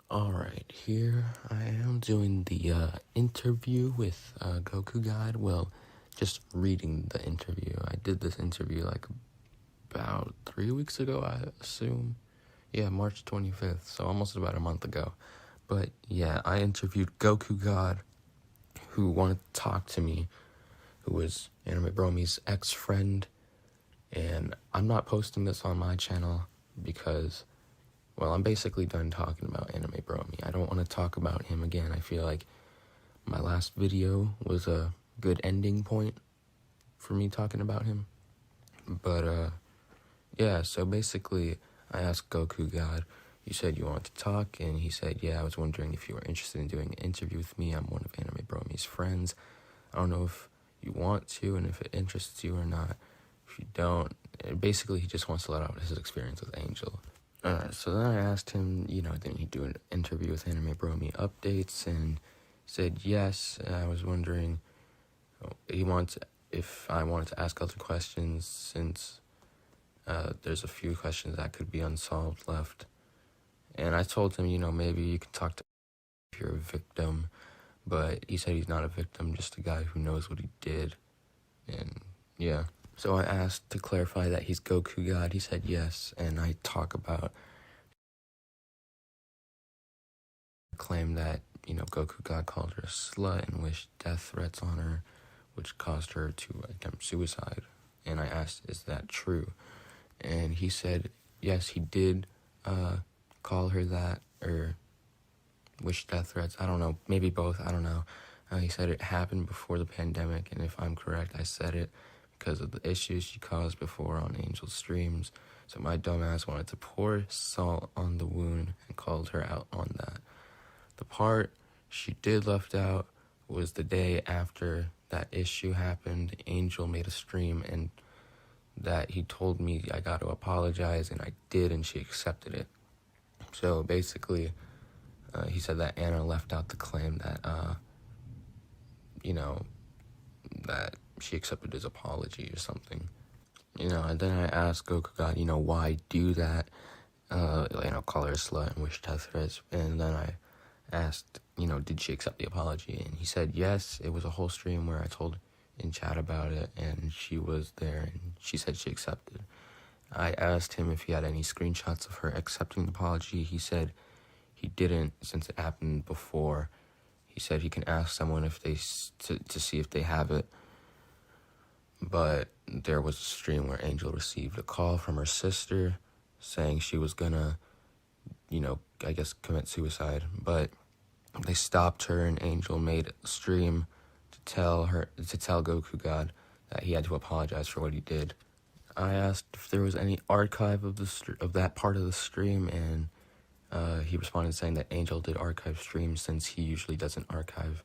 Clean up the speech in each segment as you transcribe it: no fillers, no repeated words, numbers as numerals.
Alright, here I am doing the interview with Goku God. Well, just reading the interview. I did this interview like about 3 weeks ago, I assume. Yeah, March 25th, so almost about a month ago. But yeah, I interviewed Goku God, who wanted to talk to me, who was AnimeBroMii's ex-friend. And I'm not posting this on my channel because, well, I'm basically done talking about AnimeBroMii. I don't want to talk about him again. I feel like my last video was a good ending point for me talking about him. But, yeah, so basically, I asked Goku God, you said you wanted to talk, and he said, yeah, I was wondering if you were interested in doing an interview with me. I'm one of AnimeBroMii's friends. I don't know if you want to and if it interests you or not. If you don't, basically, he just wants to let out his experience with Angel. So then I asked him, didn't he do an interview with AnimeBroMii updates, and said yes. And I was wondering if I wanted to ask other questions, since there's a few questions that could be unsolved left. And I told him, maybe you could talk to him if you're a victim, but he said he's not a victim, just a guy who knows what he did. And yeah. So I asked to clarify that he's Goku God. He said yes, and I talk about claim that, Goku God called her a slut and wished death threats on her, which caused her to attempt suicide. And I asked, is that true? And he said, yes, he did call her that, or wish death threats. I don't know, maybe both, I don't know. He said it happened before the pandemic, and if I'm correct, I said it because of the issues she caused before on Angel's streams. So my dumbass wanted to pour salt on the wound and called her out on that. The part she did left out was the day after that issue happened. Angel made a stream, and that he told me I got to apologize, and I did, and she accepted it. So basically, he said that Anna left out the claim that, that she accepted his apology or something. And then I asked Goku God, why do that? Call her a slut and wish death threats. And then I asked, did she accept the apology? And he said yes. It was a whole stream where I told in chat about it, and she was there, and she said she accepted. I asked him if he had any screenshots of her accepting the apology. He said he didn't, since it happened before. He said he can ask someone if they to see if they have it. But there was a stream where Angel received a call from her sister saying she was gonna, I guess commit suicide. But they stopped her, and Angel made a stream to tell Goku God that he had to apologize for what he did. I asked if there was any archive of that part of the stream, and he responded saying that Angel did archive streams, since he usually doesn't archive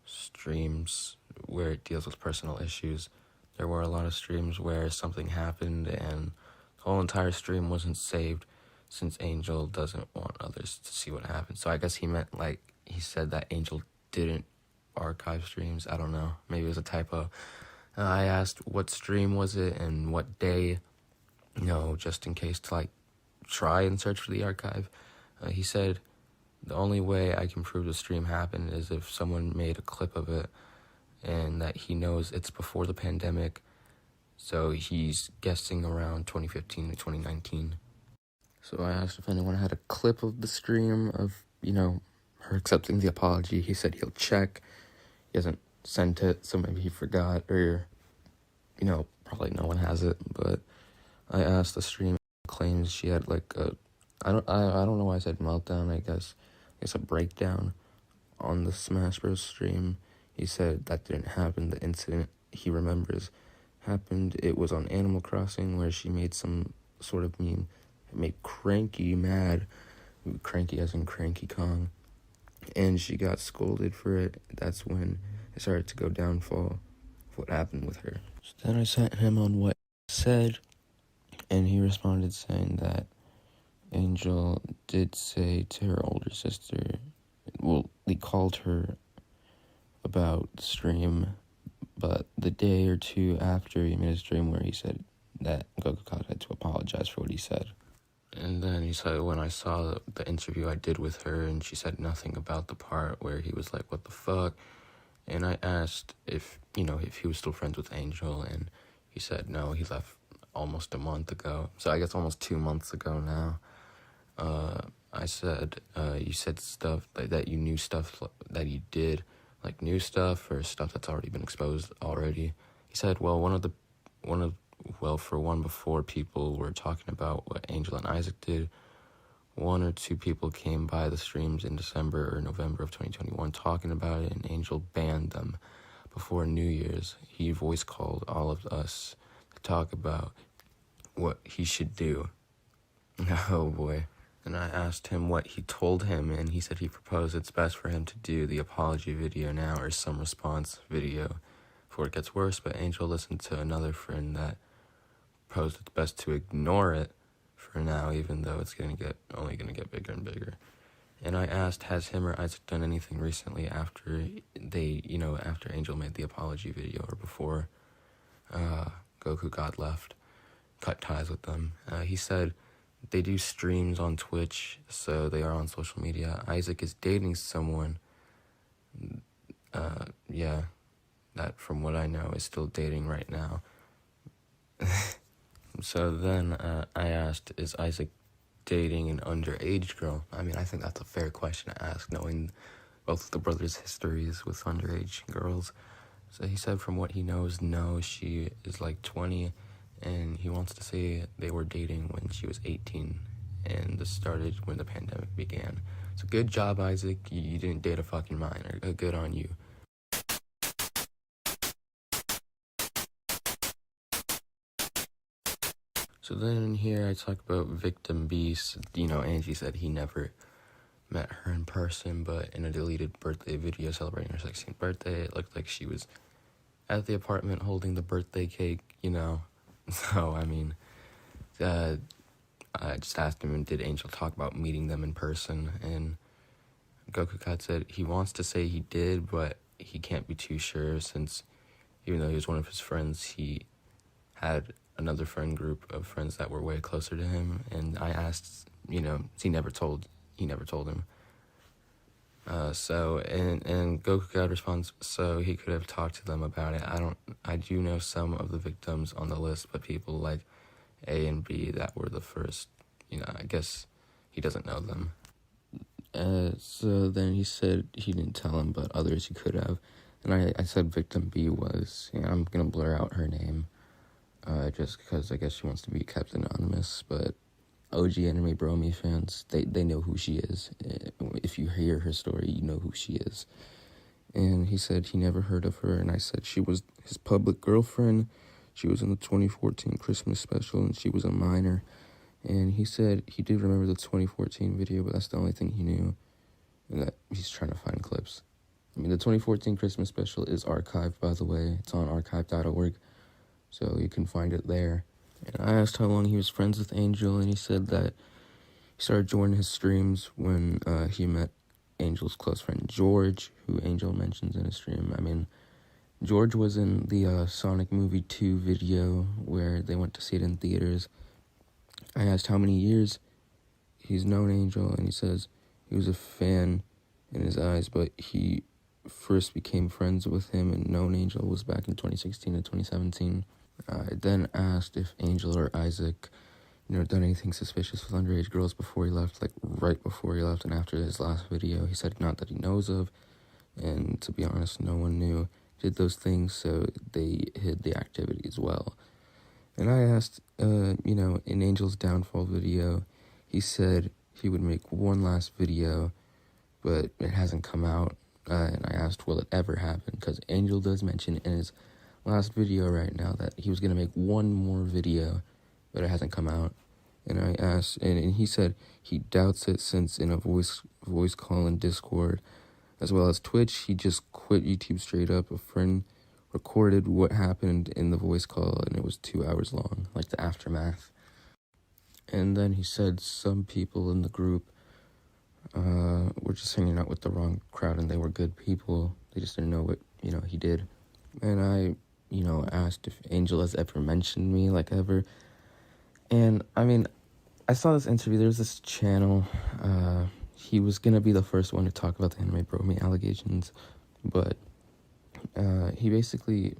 streams where it deals with personal issues. There were a lot of streams where something happened and the whole entire stream wasn't saved, since Angel doesn't want others to see what happened. So I guess he meant, he said that Angel didn't archive streams. I don't know. Maybe it was a typo. I asked what stream was it and what day, just in case to, try and search for the archive. He said the only way I can prove the stream happened is if someone made a clip of it, and that he knows it's before the pandemic, so he's guessing around 2015 to 2019. So I asked if anyone had a clip of the stream of, her accepting the apology. He said he'll check. He hasn't sent it, so maybe he forgot, or, probably no one has it. But I asked the stream, claims she had I don't know why I said meltdown, I guess a breakdown on the Smash Bros stream. He said that didn't happen. The incident he remembers happened, it was on Animal Crossing, where she made some sort of meme. It made Cranky mad. Cranky as in Cranky Kong. And she got scolded for it. That's when it started to go downfall of what happened with her. So then I sent him on what he said, and he responded saying that Angel did say to her older sister, he called her about the stream, but the day or two after, he made a stream where he said that Goku God had to apologize for what he said. And then he said, when I saw the interview I did with her, and she said nothing about the part where he was like, what the fuck? And I asked if he was still friends with Angel, and he said no, he left almost a month ago. So I guess almost 2 months ago now. I said, you said stuff that you knew stuff that he did, like new stuff or stuff that's already been exposed already. He said, well, for one, before people were talking about what Angel and Isaac did, 1 or 2 people came by the streams in December or November of 2021 talking about it, and Angel banned them before New Year's. He voice called all of us to talk about what he should do. Oh boy. And I asked him what he told him, and he said he proposed it's best for him to do the apology video now or some response video before it gets worse. But Angel listened to another friend that proposed it's best to ignore it for now, even though it's only gonna get bigger and bigger. And I asked, has him or Isaac done anything recently after after Angel made the apology video or before Goku got cut ties with them? He said they do streams on Twitch, so they are on social media. Isaac is dating someone, that from what I know is still dating right now. So then I asked, is Isaac dating an underage girl? I mean, I think that's a fair question to ask, knowing both the brothers' histories with underage girls. So he said from what he knows, no, she is like 20, and he wants to say they were dating when she was 18, and this started when the pandemic began. So good job, Isaac. You didn't date a fucking minor. Good on you. So then in here I talk about Victim B. Angie said he never met her in person, but in a deleted birthday video celebrating her 16th birthday, it looked like she was at the apartment holding the birthday cake, So, I mean, I just asked him, did Angel talk about meeting them in person? And Goku Kat said he wants to say he did, but he can't be too sure since even though he was one of his friends, he had another friend group of friends that were way closer to him. And I asked, he never told him. And Goku Kat responds, so he could have talked to them about it. I do know some of the victims on the list, but people like A and B that were the first, I guess he doesn't know them. So then he said he didn't tell him, but others he could have. And I said victim B was, I'm going to blur out her name, just because I guess she wants to be kept anonymous, but OG AnimeBroMii fans, they know who she is. If you hear her story, you know who she is. And he said he never heard of her, and I said she was his public girlfriend. She was in the 2014 Christmas special, and she was a minor. And he said he did remember the 2014 video, but that's the only thing he knew, and that he's trying to find clips. I mean, the 2014 Christmas special is archived, by the way. It's on archive.org, so you can find it there. And I asked how long he was friends with Angel, and he said that he started joining his streams when he met Angel's close friend George, who Angel mentions in his stream. I mean, George was in the Sonic Movie 2 video where they went to see it in theaters. I asked how many years he's known Angel, and he says he was a fan in his eyes, but he first became friends with him and known Angel was back in 2016 to 2017. I then asked if Angel or Isaac, done anything suspicious with underage girls before he left, like right before he left and after his last video. He said not that he knows of, and to be honest, no one knew did those things, so they hid the activity as well. And I asked, in Angel's downfall video, he said he would make one last video, but it hasn't come out. And I asked, will it ever happen? Because Angel does mention in his last video right now that he was going to make one more video, but it hasn't come out. And I asked, and he said he doubts it since in a voice call in Discord, as well as Twitch, he just quit YouTube straight up. A friend recorded what happened in the voice call, and it was 2 hours long, like the aftermath. And then he said some people in the group were just hanging out with the wrong crowd, and they were good people. They just didn't know what, he did. And I, asked if Angel has ever mentioned me, like ever. And, I mean, I saw this interview. There's this channel. He was gonna be the first one to talk about the AnimeBroMii allegations, but he basically,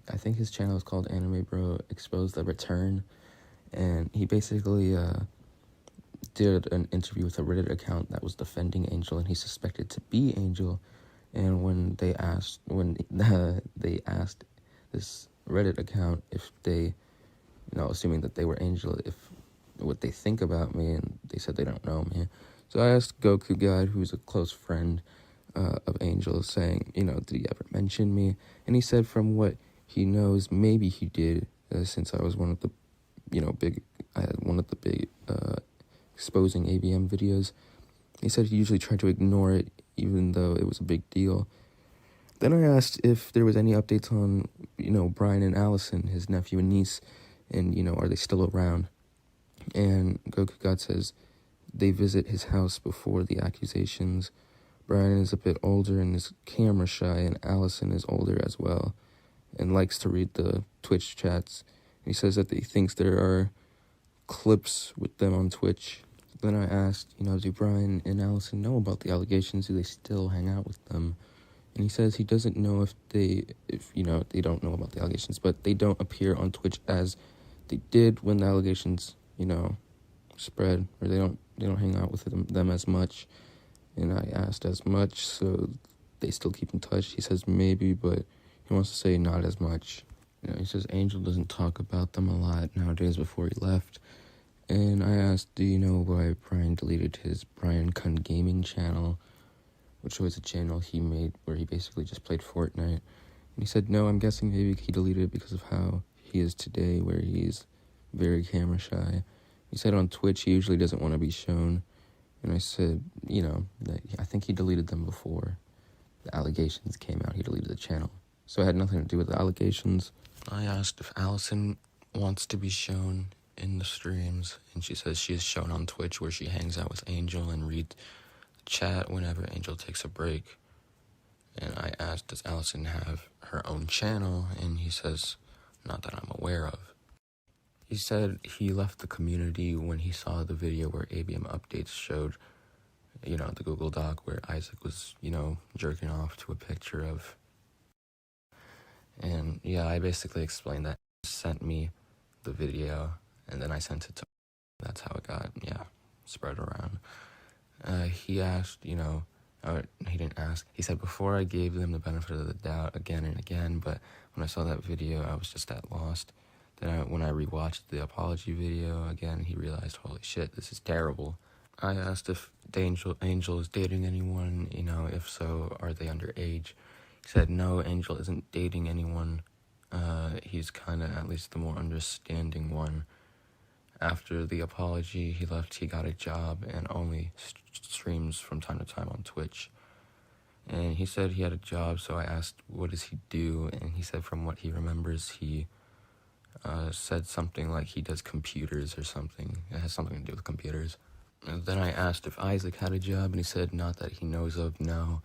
I think his channel is called AnimeBro Expose the Return, and he basically did an interview with a Reddit account that was defending Angel, and he suspected to be Angel. And when they asked this Reddit account if they, assuming that they were Angel, if what they think about me, and they said they don't know me. So I asked Goku God, who's a close friend of Angel, saying, did he ever mention me? And he said from what he knows, maybe he did, since I was one of the, I had one of the big exposing ABM videos. He said he usually tried to ignore it, even though it was a big deal. Then I asked if there was any updates on, Brian and Allison, his nephew and niece, and, are they still around? And Goku God says they visit his house before the accusations. Brian is a bit older and is camera shy, and Allison is older as well and likes to read the Twitch chats. He says that he thinks there are clips with them on Twitch. Then I asked, do Brian and Allison know about the allegations? Do they still hang out with them? And he says he doesn't know if they don't know about the allegations, but they don't appear on Twitch as they did when the allegations, spread, or they don't hang out with them as much. And I asked as much, so they still keep in touch. He says maybe, but he wants to say not as much. He says Angel doesn't talk about them a lot nowadays before he left. And I asked, do you know why Brian deleted his Brian Kun Gaming channel, which was a channel he made where he basically just played Fortnite? And he said, no, I'm guessing maybe he deleted it because of how he is today, where he's very camera shy. He said on Twitch he usually doesn't want to be shown. And I said, that I think he deleted them before the allegations came out. He deleted the channel. So it had nothing to do with the allegations. I asked if Allison wants to be shown in the streams, and she says she is shown on Twitch where she hangs out with Angel and reads the chat whenever Angel takes a break. And I asked, does Allison have her own channel? And he says, not that I'm aware of. He said he left the community when he saw the video where ABM Updates showed, the Google Doc where Isaac was, jerking off to a picture of. And yeah, I basically explained that. He sent me the video, and then I sent it to him. That's how it got, spread around. He asked, he didn't ask. He said, before I gave them the benefit of the doubt again and again, but when I saw that video, I was just at lost. Then when I rewatched the apology video again, he realized, holy shit, this is terrible. I asked if Angel is dating anyone, if so, are they underage? He said, no, Angel isn't dating anyone. He's kind of at least the more understanding one. After the apology, he left, he got a job, and only streams from time to time on Twitch. And he said he had a job, so I asked, what does he do? And he said from what he remembers, he said something like he does computers or something. It has something to do with computers. And then I asked if Isaac had a job, and he said not that he knows of, no.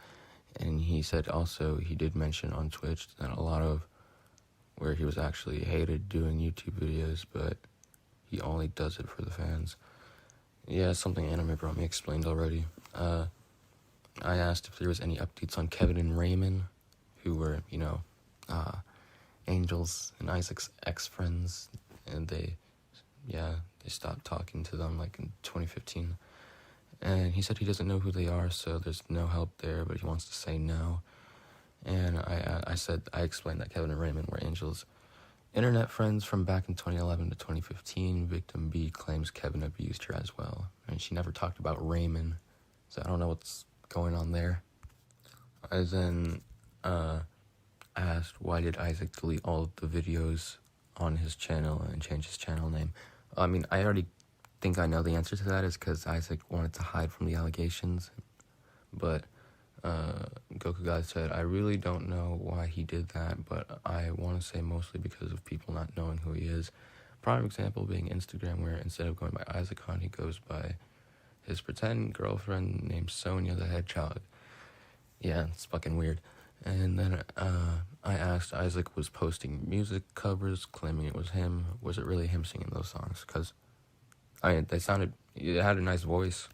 And he said also he did mention on Twitch that a lot of where he was actually hated doing YouTube videos, but he only does it for the fans. Yeah, something AnimeBroMii explained already. I asked if there was any updates on Kevin and Raymond, who were, Angel's and Isaac's ex-friends, and they stopped talking to them like in 2015. And he said he doesn't know who they are, so there's no help there, but he wants to say no. And I explained that Kevin and Raymond were Angel's internet friends from back in 2011 to 2015. Victim B claims Kevin abused her as well, and she never talked about Raymond, so I don't know what's going on there. I then asked why did Isaac delete all of the videos on his channel and change his channel name. I mean, I already think I know the answer to that is because Isaac wanted to hide from the allegations, but Goku God said, I really don't know why he did that, but I want to say mostly because of people not knowing who he is. Prime example being Instagram, where instead of going by Isaacon, he goes by his pretend girlfriend named Sonia the Hedgehog. Yeah, it's fucking weird. And then I asked Isaac was posting music covers, claiming it was him. Was it really him singing those songs? Because it had a nice voice.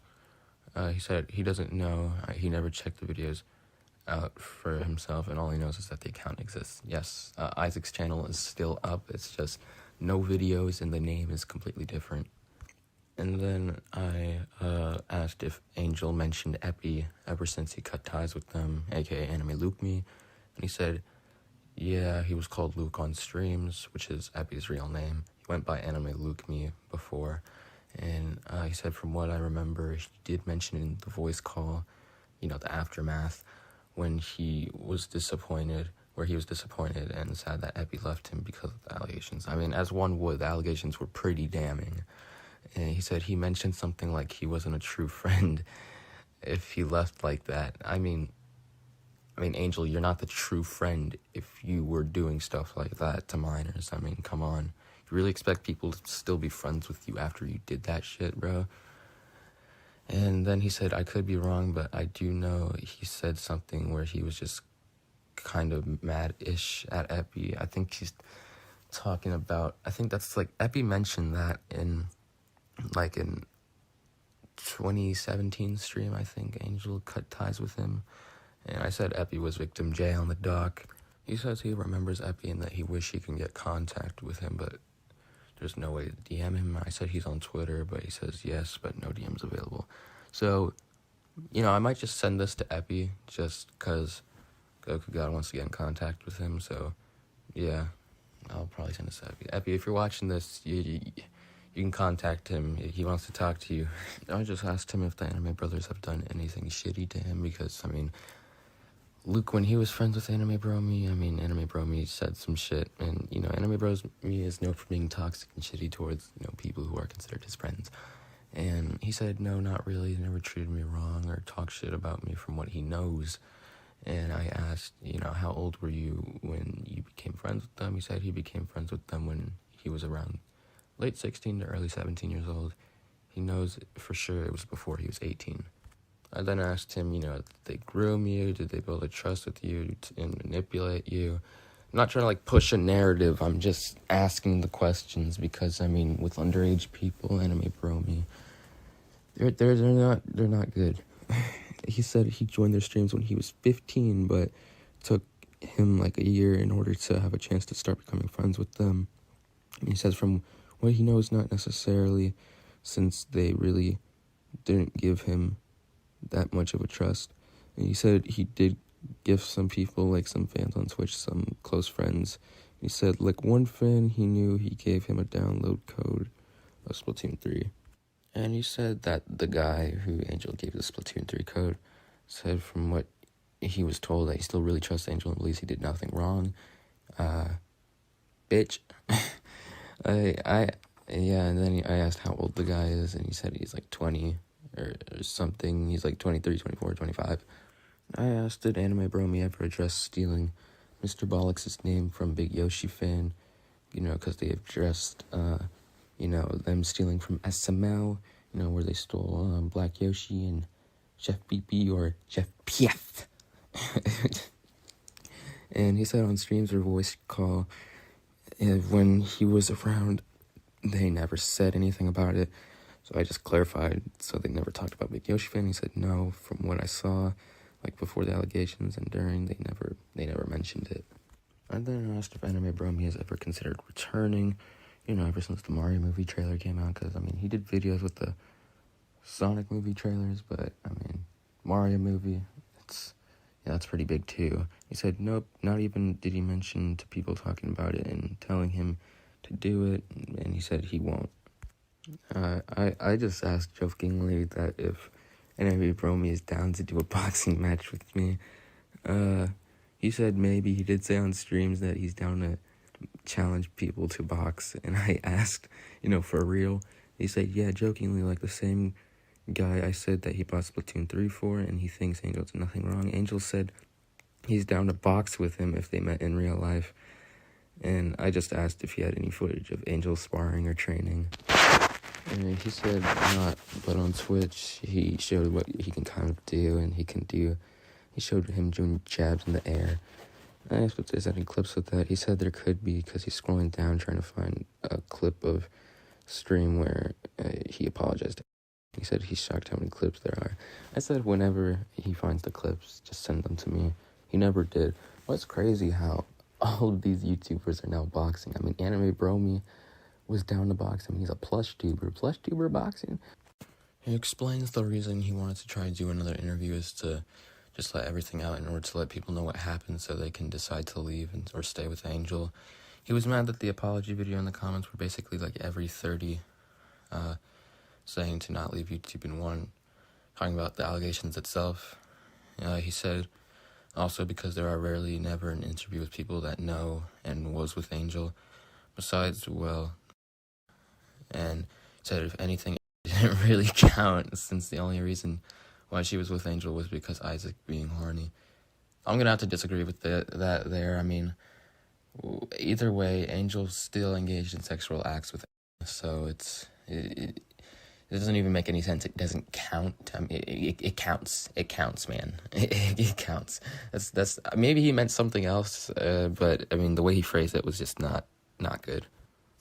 He said he doesn't know, he never checked the videos out for himself, and all he knows is that the account exists. Yes, Isaac's channel is still up, it's just no videos and the name is completely different. And then I asked if Angel mentioned Epi ever since he cut ties with them, aka AnimeBroMii, and he said, yeah, he was called Luke on streams, which is Epi's real name. He went by AnimeBroMii before, and he said from what I remember, he did mention in the voice call, the aftermath, when he was disappointed, and sad that Epi left him because of the allegations. I mean, as one would, the allegations were pretty damning. And he said he mentioned something like he wasn't a true friend if he left like that. I mean, Angel, you're not the true friend if you were doing stuff like that to minors. I mean, come on. You really expect people to still be friends with you after you did that shit, bro? And then he said, I could be wrong, but I do know he said something where he was just kind of mad-ish at Epi. I think he's talking about, Epi mentioned that in 2017 stream, I think Angel cut ties with him. And I said Epi was victim J on the dock. He says he remembers Epi and that he wished he could get contact with him, but there's no way to DM him. I said he's on Twitter, but he says yes, but no DMs available. So, I might just send this to Epi just because Goku God wants to get in contact with him. So, yeah, I'll probably send this to Epi. Epi, if you're watching this, you can contact him. He wants to talk to you. I just asked him if the Anime Brothers have done anything shitty to him because, Luke, when he was friends with AnimeBroMii, AnimeBroMii said some shit, and, AnimeBroMii is known for being toxic and shitty towards, people who are considered his friends. And he said, no, not really, he never treated me wrong or talked shit about me from what he knows. And I asked, how old were you when you became friends with them? He said he became friends with them when he was around late 16 to early 17 years old. He knows for sure it was before he was 18. I then asked him, did they groom you? Did they build a trust with you and manipulate you? I'm not trying to, push a narrative. I'm just asking the questions because, with underage people, AnimeBroMii, they're not good. He said he joined their streams when he was 15, but it took him, a year in order to have a chance to start becoming friends with them. And he says from what he knows, not necessarily, since they really didn't give him that much of a trust. And he said he did give some people, some fans on Twitch, some close friends. He said, one fan he knew, he gave him a download code of Splatoon 3. And he said that the guy who Angel gave the Splatoon 3 code said from what he was told that he still really trusts Angel and believes he did nothing wrong. Bitch. And then I asked how old the guy is, and he said he's 20 or something. He's 23, 24, 25. I asked, did AnimeBroMii ever address stealing Mr. Bollock's name from Big Yoshi fan? Because they addressed, them stealing from SML, where they stole Black Yoshi and Chef BP or Chef PF. And he said on streams or voice call, when he was around, they never said anything about it. So I just clarified, so they never talked about Big Yoshi fan. He said no, from what I saw, before the allegations and during, they never mentioned it. I then asked if AnimeBroMii has ever considered returning, ever since the Mario movie trailer came out, because, he did videos with the Sonic movie trailers, but, Mario movie, that's pretty big too. He said nope, not even did he mention to people talking about it and telling him to do it, and he said he won't. I just asked jokingly that if AnimeBroMii is down to do a boxing match with me. He said maybe. He did say on streams that he's down to challenge people to box, and I asked, for real? He said, yeah, jokingly, the same guy I said that he bought Splatoon 3 for, and he thinks Angel did nothing wrong. Angel said he's down to box with him if they met in real life, and I just asked if he had any footage of Angel sparring or training. And he said not, but on Twitch, he showed what he can kind of do, and he showed him doing jabs in the air. I asked if there's any clips with that. He said there could be, because he's scrolling down trying to find a clip of stream where he apologized. He said he's shocked how many clips there are. I said whenever he finds the clips, just send them to me. He never did. What's crazy how all of these YouTubers are now boxing. I mean, AnimeBroMii was down to box. I mean, he's a plush tuber boxing. He explains the reason he wanted to try to do another interview is to just let everything out in order to let people know what happened so they can decide to leave or stay with Angel. He was mad that the apology video in the comments were basically like every 30 saying to not leave YouTube, and one talking about the allegations itself. He said also because there are rarely never an interview with people that know and was with Angel. Besides, well, and said if anything, it didn't really count since the only reason why she was with Angel was because Isaac being horny. I'm gonna have to disagree with that there. I mean, either way, Angel's still engaged in sexual acts with Angel, so it doesn't even make any sense. It doesn't count. I mean, it counts. It counts, man. It counts. That's maybe he meant something else, but I mean the way he phrased it was just not good.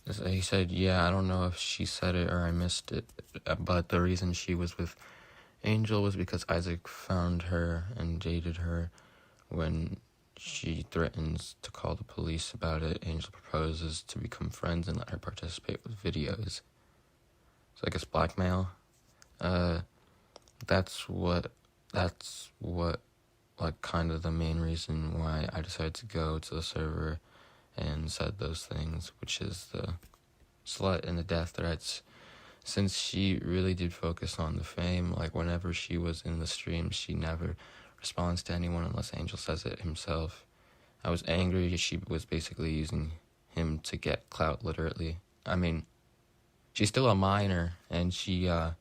So he said, yeah, I don't know if she said it or I missed it, but the reason she was with Angel was because Isaac found her and dated her. When she threatens to call the police about it, Angel proposes to become friends and let her participate with videos. So I guess blackmail. That's what like kind of the main reason why I decided to go to the server and said those things, which is the slut and the death threats. Since she really did focus on the fame, like whenever she was in the stream, she never responds to anyone unless Angel says it himself. I was angry. She was basically using him to get clout, literally. I mean, she's still a minor, and she was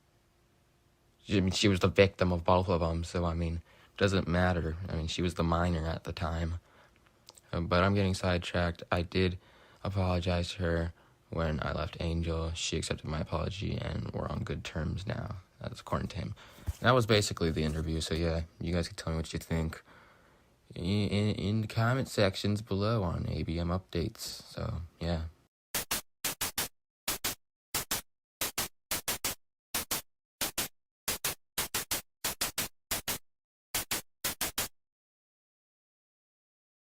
the victim of both of them, so I mean, it doesn't matter. I mean, she was the minor at the time. But I'm getting sidetracked. I did apologize to her when I left Angel. She accepted my apology, and we're on good terms now. That's according to him. And that was basically the interview, so yeah, you guys can tell me what you think in the comment sections below on ABM updates. So, yeah.